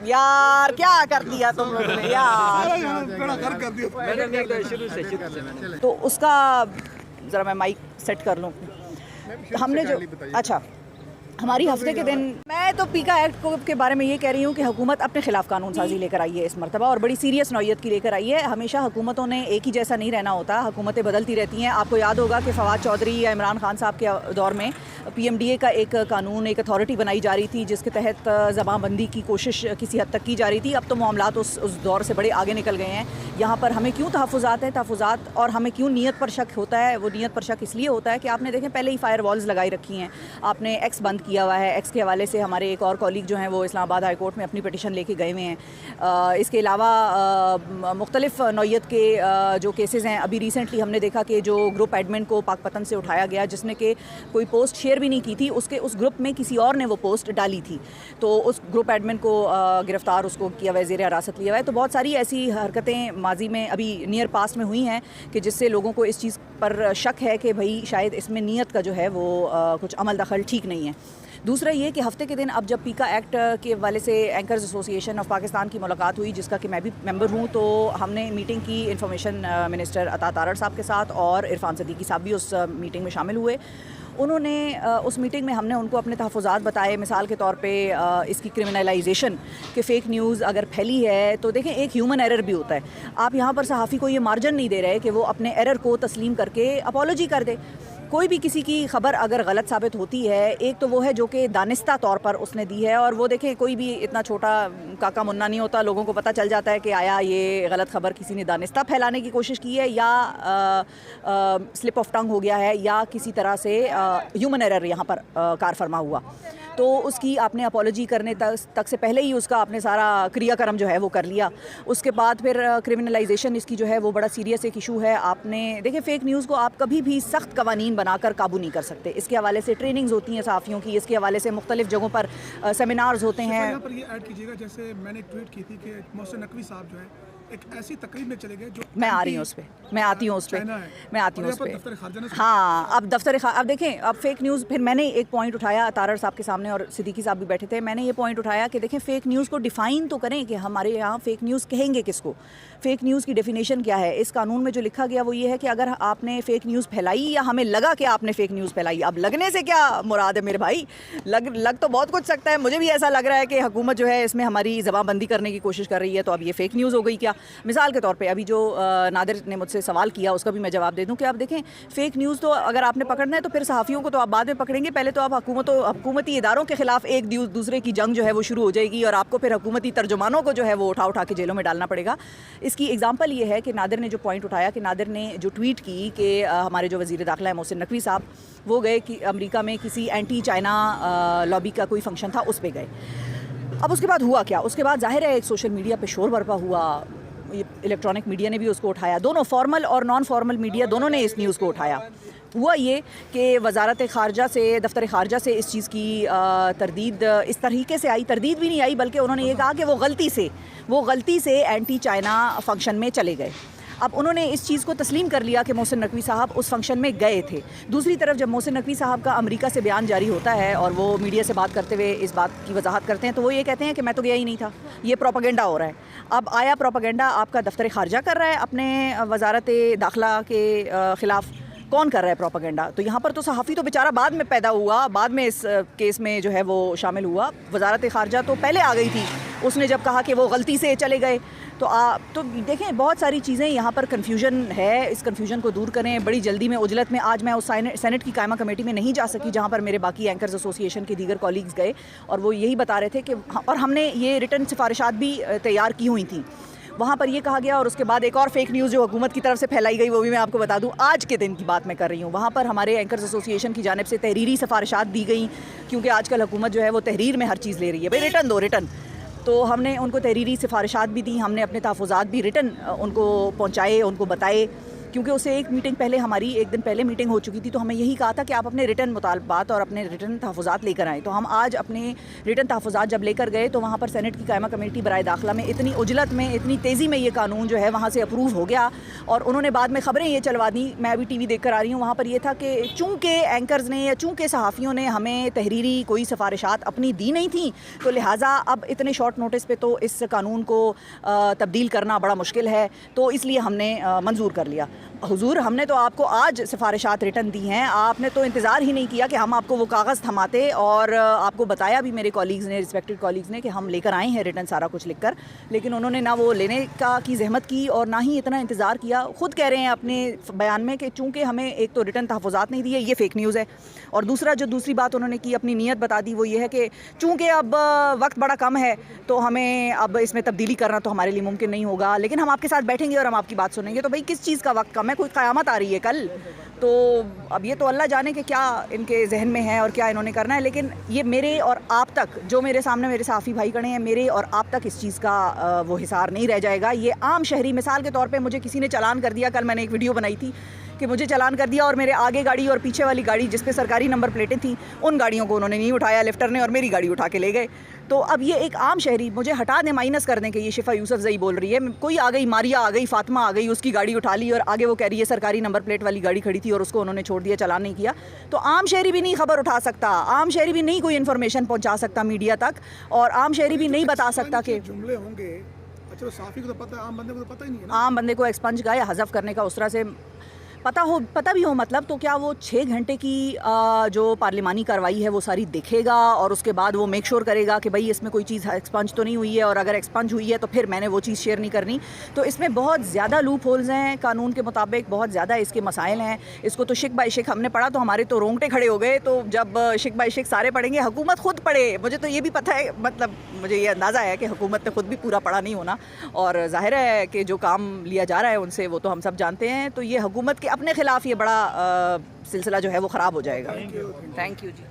یار کیا کر دیا تم لوگوں نے یار. تو اس کا ذرا میں مائک سیٹ کر لوں. ہم نے جو اچھا ہماری ہفتے کے دن میں تو پیکا ایکٹ کے بارے میں یہ کہہ رہی ہوں کہ حکومت اپنے خلاف قانون سازی لے کر آئی ہے اس مرتبہ, اور بڑی سیریس نوعیت کی لے کر آئی ہے. ہمیشہ حکومتوں نے ایک ہی جیسا نہیں رہنا ہوتا, حکومتیں بدلتی رہتی ہیں. آپ کو یاد ہوگا کہ فواد چودھری یا عمران خان صاحب کے دور میں پی ایم ڈی اے کا ایک قانون, ایک اتھارٹی بنائی جا رہی تھی جس کے تحت زبان بندی کی کوشش کسی حد تک کی جا رہی تھی. اب تو معاملات اس دور سے بڑے آگے نکل گئے ہیں. یہاں پر ہمیں کیوں تحفظات ہیں, تحفظات, اور ہمیں کیوں نیت پر شک ہوتا ہے. وہ نیت پر شک اس لیے ہوتا ہے کہ آپ نے دیکھیں پہلے ہی فائر والز لگائی رکھی ہیں, آپ نے ایکس بند کیا ہوا ہے. ایکس کے حوالے سے ہمارے ایک اور کولیگ جو ہیں وہ اسلام آباد ہائی کورٹ میں اپنی پٹیشن لے کے گئے ہوئے ہیں. اس کے علاوہ مختلف نوعیت کے جو کیسز ہیں, ابھی ریسنٹلی ہم نے دیکھا کہ جو گروپ ایڈمن کو پاک پتن سے اٹھایا گیا جس نے کہ کوئی پوسٹ شیئر بھی نہیں کی تھی, اس گروپ میں کسی اور نے وہ پوسٹ ڈالی تھی, تو اس گروپ ایڈمن کو گرفتار اس کو کیا ہوا ہے, زیر حراست لیا ہوا ہے. تو بہت ساری ایسی حرکتیں ماضی میں ابھی نیئر پاسٹ میں ہوئی ہیں کہ جس سے لوگوں کو اس چیز پر شک ہے کہ بھائی شاید اس میں نیت کا جو ہے وہ کچھ عمل دخل ٹھیک نہیں ہے. دوسرا یہ کہ ہفتے کے دن اب جب پیکا ایکٹ کے حوالے سے اینکرز ایسوسی ایشن آف پاکستان کی ملاقات ہوئی, جس کا کہ میں بھی ممبر ہوں, تو ہم نے میٹنگ کی انفارمیشن منسٹر عطا تارڑ صاحب کے ساتھ, اور عرفان صدیقی صاحب بھی اس میٹنگ میں شامل ہوئے. انہوں نے اس میٹنگ میں ہم نے ان کو اپنے تحفظات بتائے. مثال کے طور پہ اس کی کرمنلائزیشن کہ فیک نیوز اگر پھیلی ہے تو دیکھیں ایک ہیومن ایرر بھی ہوتا ہے. آپ یہاں پر صحافی کو یہ مارجن نہیں دے رہے کہ وہ اپنے ایرر کو تسلیم کر کے اپالوجی کر دے. کوئی بھی کسی کی خبر اگر غلط ثابت ہوتی ہے, ایک تو وہ ہے جو کہ دانستہ طور پر اس نے دی ہے, اور وہ دیکھیں کوئی بھی اتنا چھوٹا کاکا منا نہیں ہوتا, لوگوں کو پتہ چل جاتا ہے کہ آیا یہ غلط خبر کسی نے دانستہ پھیلانے کی کوشش کی ہے یا سلپ آف ٹنگ ہو گیا ہے, یا کسی طرح سے ہیومن ایرر یہاں پر کار فرما ہوا. تو اس کی آپ نے اپالوجی کرنے تک سے پہلے ہی اس کا آپ نے سارا کریا کرم جو ہے وہ کر لیا. اس کے بعد پھر کرمنلائزیشن اس کی جو ہے وہ بڑا سیریس ایک ایشو ہے. آپ نے دیکھیں فیک نیوز کو آپ کبھی بھی سخت قوانین بنا کر قابو نہیں کر سکتے. اس کے حوالے سے ٹریننگز ہوتی ہیں صحافیوں کی, اس کے حوالے سے مختلف جگہوں پر سیمینارز ہوتے ہیں. یہاں پر یہ ایڈ کیجیے گا, جیسے میں نے ایک ٹویٹ کی تھی کہ محسن نقوی صاحب جو ہے ایک ایسی تقریب میں چلے گئے جو میں آ رہی ہوں اس پہ, میں آتی ہوں اس پہ. ہاں اب اب دیکھیں اب فیک نیوز, پھر میں نے ایک پوائنٹ اٹھایا تارڑ صاحب کے سامنے, اور صدیقی صاحب بھی بیٹھے تھے. میں نے یہ پوائنٹ اٹھایا کہ دیکھیں فیک نیوز کو ڈیفائن تو کریں کہ ہمارے یہاں فیک نیوز کہیں گے کس کو, فیک نیوز کی ڈیفینیشن کیا ہے. اس قانون میں جو لکھا گیا وہ یہ ہے کہ اگر آپ نے فیک نیوز پھیلائی یا ہمیں لگا کہ آپ نے فیک نیوز پھیلائی, اب لگنے سے کیا مراد ہے میرے بھائی, لگ تو بہت کچھ سکتا ہے. مجھے بھی ایسا لگ رہا ہے کہ حکومت جو ہے اس میں ہماری زبان بندی کرنے کی کوشش کر رہی ہے, تو اب یہ فیک نیوز ہو گئی کیا. مثال کے طور پہ ابھی جو نادر نے مجھ سے سوال کیا اس کا بھی میں جواب دے دوں کہ آپ دیکھیں فیک نیوز تو اگر آپ نے پکڑنا ہے تو پھر صحافیوں کو تو آپ بعد میں پکڑیں گے, پہلے تو آپ حکومتی اداروں کے خلاف ایک دوسرے کی جنگ جو ہے وہ شروع ہو جائے گی, اور آپ کو پھر حکومتی ترجمانوں کو جو ہے وہ اٹھا کے جیلوں میں ڈالنا پڑے گا. اس کی ایگزامپل یہ ہے کہ نادر نے جو پوائنٹ اٹھایا کہ نادر نے جو ٹویٹ کی کہ ہمارے جو وزیر داخلہ ہے محسن نقوی صاحب, وہ گئے کہ امریکہ میں کسی اینٹی چائنا لابی کا کوئی فنکشن تھا, اس پہ گئے. اب اس کے بعد ہوا کیا, اس کے بعد ظاہر ہے ایک سوشل میڈیا پہ شور برپا ہوا, الیکٹرانک میڈیا نے بھی اس کو اٹھایا, دونوں فارمل اور نان فارمل میڈیا دونوں نے اس نیوز کو اٹھایا. ہوا یہ کہ وزارت خارجہ سے, دفتر خارجہ سے اس چیز کی تردید اس طریقے سے آئی, تردید بھی نہیں آئی بلکہ انہوں نے یہ کہا کہ وہ غلطی سے اینٹی چائنا فنکشن میں چلے گئے. اب انہوں نے اس چیز کو تسلیم کر لیا کہ محسن نقوی صاحب اس فنکشن میں گئے تھے. دوسری طرف جب محسن نقوی صاحب کا امریکہ سے بیان جاری ہوتا ہے اور وہ میڈیا سے بات کرتے ہوئے اس بات کی وضاحت کرتے ہیں, تو وہ یہ کہتے ہیں کہ میں تو گیا ہی نہیں تھا, یہ پروپیگنڈا ہو رہا ہے. اب آیا پروپیگنڈا آپ کا دفتر خارجہ کر رہا ہے اپنے وزارت داخلہ کے خلاف, کون کر رہا ہے پروپیگنڈا؟ تو یہاں پر تو صحافی تو بیچارہ بعد میں پیدا ہوا, بعد میں اس کیس میں جو ہے وہ شامل ہوا. وزارت خارجہ تو پہلے آ گئی تھی, اس نے جب کہا کہ وہ غلطی سے چلے گئے. تو دیکھیں بہت ساری چیزیں یہاں پر کنفیوژن ہے, اس کنفیوژن کو دور کریں بڑی جلدی میں, عجلت میں. آج میں اس سینٹ کی قائمہ کمیٹی میں نہیں جا سکی جہاں پر میرے باقی اینکرز ایسوسی ایشن کے دیگر کولیگز گئے, اور وہ یہی بتا رہے تھے کہ, اور ہم نے یہ ریٹن سفارشات بھی تیار کی ہوئی تھیں. وہاں پر یہ کہا گیا, اور اس کے بعد ایک اور فیک نیوز جو حکومت کی طرف سے پھیلائی گئی وہ بھی میں آپ کو بتا دوں. آج کے دن کی بات میں کر رہی ہوں, وہاں پر ہمارے اینکرز ایسوسی ایشن کی جانب سے تحریری سفارشات دی گئیں, کیونکہ آج کل حکومت جو ہے وہ تحریر میں ہر چیز لے رہی ہے, بھائی ریٹن دو ریٹن. تو ہم نے ان کو تحریری سفارشات بھی دیں, ہم نے اپنے تحفظات بھی ریٹن ان کو پہنچائے, ان کو بتائے کیونکہ اسے ایک میٹنگ پہلے ہماری ایک دن پہلے میٹنگ ہو چکی تھی تو ہمیں یہی کہا تھا کہ آپ اپنے ریٹن مطالبات اور اپنے ریٹن تحفظات لے کر آئیں. تو ہم آج اپنے ریٹن تحفظات جب لے کر گئے تو وہاں پر سینٹ کی قائمہ کمیٹی برائے داخلہ میں اتنی عجلت میں اتنی تیزی میں یہ قانون جو ہے وہاں سے اپروو ہو گیا, اور انہوں نے بعد میں خبریں یہ چلوا دیں. میں ابھی ٹی وی دیکھ کر آ رہی ہوں, وہاں پر یہ تھا کہ چونکہ اینکرز نے یا چونکہ صحافیوں نے ہمیں تحریری کوئی سفارشات اپنی دی نہیں تھیں تو لہٰذا اب اتنے شارٹ نوٹس پہ تو اس قانون کو تبدیل کرنا بڑا مشکل ہے, تو اس لیے ہم نے منظور کر لیا. حضور ہم نے تو آپ کو آج سفارشات ریٹن دی ہیں, آپ نے تو انتظار ہی نہیں کیا کہ ہم آپ کو وہ کاغذ تھماتے, اور آپ کو بتایا بھی میرے کالیگز نے, ریسپیکٹڈ کالیگز نے, کہ ہم لے کر آئے ہیں ریٹن سارا کچھ لکھ کر, لیکن انہوں نے نہ وہ لینے کی زحمت کی اور نہ ہی اتنا انتظار کیا. خود کہہ رہے ہیں اپنے بیان میں کہ چونکہ ہمیں ایک تو ریٹن تحفظات نہیں دیے, یہ فیک نیوز ہے, اور دوسری بات انہوں نے کی اپنی نیت بتا دی, وہ یہ ہے کہ چونکہ اب وقت بڑا کم ہے تو ہمیں اب اس میں تبدیلی کرنا تو ہمارے لیے ممکن نہیں ہوگا, لیکن ہم آپ کے ساتھ بیٹھیں گے اور ہم آپ کی بات سنیں گے. تو بھائی کس چیز کا وقت کم ہے, کوئی قیامت آ رہی ہے کل, تو اب یہ تو اللہ جانے کہ کیا ان کے ذہن میں ہے اور کیا انہوں نے کرنا ہے. لیکن یہ میرے اور آپ تک, جو میرے سامنے میرے صحافی بھائی کھڑے ہیں, میرے اور آپ تک اس چیز کا وہ حصار نہیں رہ جائے گا. یہ عام شہری, مثال کے طور پہ مجھے کسی نے چالان کر دیا, کل میں نے ایک ویڈیو بنائی تھی کہ مجھے چالان کر دیا اور میرے آگے گاڑی اور پیچھے والی گاڑی جس پہ سرکاری نمبر پلیٹیں تھیں ان گاڑیوں کو انہوں نے نہیں اٹھایا لفٹر نے, اور میری گاڑی اٹھا کے لے گئے. تو اب یہ ایک عام شہری مجھے ہٹا دیں, مائنس کر دیں کہ یہ شفا یوسف زئی بول رہی ہے, کوئی آ گئی, ماریا آ گئی, فاطمہ آ گئی, اس کی گاڑی اٹھا لی اور آگے وہ کہہ رہی ہے سرکاری نمبر پلیٹ والی گاڑی کھڑی تھی اور اس کو انہوں نے چھوڑ دیا, چالان نہیں کیا. تو عام شہری بھی نہیں خبر اٹھا سکتا, عام شہری بھی نہیں کوئی انفارمیشن پہنچا سکتا میڈیا تک, اور عام شہری بھی نہیں بتا سکتا کہ جملے ہوں گے. اچھا صحافی کو تو پتہ ہے, عام بندے کو تو پتہ ہی نہیں ہے نا. عام بندے کو ایکسپنج کا یا حذف کرنے کا اس طرح سے پتہ بھی ہو مطلب, تو کیا وہ 6 گھنٹے کی جو پارلیمانی کارروائی ہے وہ ساری دیکھے گا اور اس کے بعد وہ میک شور کرے گا کہ بھائی اس میں کوئی چیز ایکسپنج تو نہیں ہوئی ہے, اور اگر ایکسپنج ہوئی ہے تو پھر میں نے وہ چیز شیئر نہیں کرنی. تو اس میں بہت زیادہ لوپ ہولز ہیں قانون کے مطابق, بہت زیادہ اس کے مسائل ہیں. اس کو تو شک بائی شک ہم نے پڑھا تو ہمارے تو رونگٹے کھڑے ہو گئے. تو جب شک بائی شک سارے پڑھیں گے, حکومت خود پڑھے, مجھے تو یہ بھی پتہ ہے, مطلب مجھے یہ اندازہ ہے کہ حکومت نے خود بھی پورا پڑھا نہیں ہونا, اور ظاہر ہے کہ جو کام لیا جا رہا ہے ان سے وہ تو ہم سب جانتے ہیں. تو یہ حکومت کے اپنے خلاف یہ بڑا سلسلہ جو ہے وہ خراب ہو جائے گا. Thank you G.